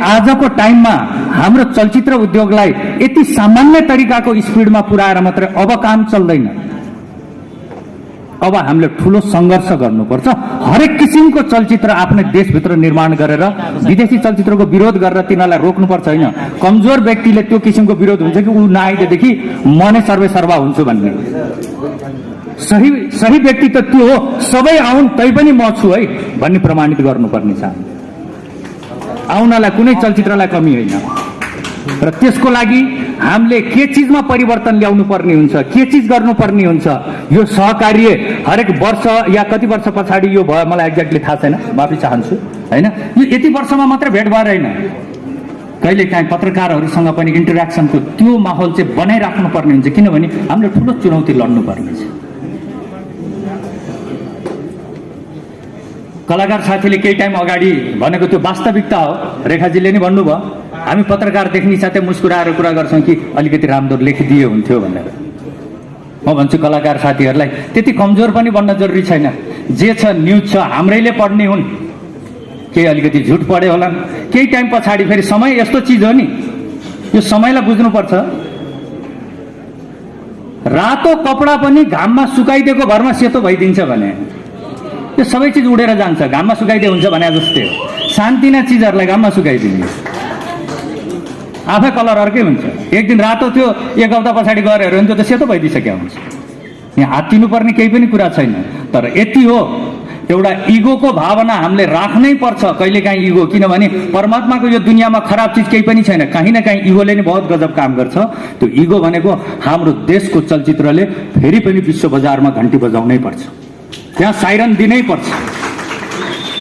आजको टाइममा हाम्रो चलचित्र उद्योगलाई यति सामान्य तरिकाको स्पिडमा पुर्याएर मात्रै अब काम चल्दैन। अब हामीले ठूलो संघर्ष गर्नुपर्छ। हरेक किसिमको चलचित्र आफ्नै देशभित्र निर्माण गरेर विदेशी चलचित्रको विरोध गरेर तिनीहरूलाई रोक्नुपर्छ होइन। कमजोर व्यक्तिले त्यो किसिमको विरोध हुन्छ कि ऊ नआइदेखि म नै सर्वेसर्वा हुन्छु भन्ने। सही व्यक्ति त त्यो हो, सबै आउन् तै पनि म छु है भन्ने प्रमाणित गर्नुपर्ने छ। आउनलाई कुनै चलचित्रलाई कमी होइन र त्यसको लागि हामीले के चिजमा परिवर्तन ल्याउनु पर्ने हुन्छ, के चिज गर्नुपर्ने हुन्छ, यो सहकार्य हरेक वर्ष या कति वर्ष पछाडि यो भयो मलाई एक्ज्याक्टली थाहा छैन, माफी चाहन्छु होइन। यो यति वर्षमा मात्र भेट भएर होइन, कहिलेकाहीँ पत्रकारहरूसँग पनि इन्टरेक्सनको त्यो माहौल चाहिँ बनाइराख्नु पर्ने हुन्छ, किनभने हामीले ठुलो चुनौती लड्नु पर्ने छ। कलाकार साथीले केही टाइम अगाडि भनेको त्यो वास्तविकता हो। रेखाजीले नै भन्नुभयो हामी पत्रकार देख्ने साथै मुस्कुराएर कुरा गर्छौँ कि अलिकति राम्रो लेखिदिए हुन्थ्यो भनेर। म भन्छु कलाकार साथीहरूलाई त्यति कमजोर पनि बन्न जरुरी छैन। जे छ न्युज छ, हाम्रैले पढ्ने हुन्। केही अलिकति झुट पढे होलान्, केही टाइम पछाडि फेरि समय यस्तो चिज हो नि, यो समयलाई बुझ्नुपर्छ। रातो कपडा पनि घाममा सुकाइदिएको भरमा सेतो भइदिन्छ भने त्यो सबै चिज उडेर जान्छ। घाममा सुकाइदिए हुन्छ भने जस्तै हो। शान्तिना चिजहरूलाई घाममा सुकाइदिने आफै कलर अर्कै हुन्छ। एक दिन रातो थियो, एक हप्ता पछाडि गएर हेऱ्यो भने त्यो त सेतो भइदिइसक्यो हुन्छ। यहाँ हात्तिनुपर्ने केही पनि कुरा छैन। तर यति हो, एउटा इगोको भावना हामीले राख्नै पर्छ कहिलेकाहीँ इगो, किनभने परमात्माको यो दुनियाँमा खराब चिज केही पनि छैन। कहीँ न कहीँ इगोले नै बहुत गजब काम गर्छ। त्यो इगो भनेको हाम्रो देशको चलचित्रले फेरि पनि विश्व बजारमा घन्टी बजाउनै पर्छ, त्यहाँ साइरन दिनै पर्छ।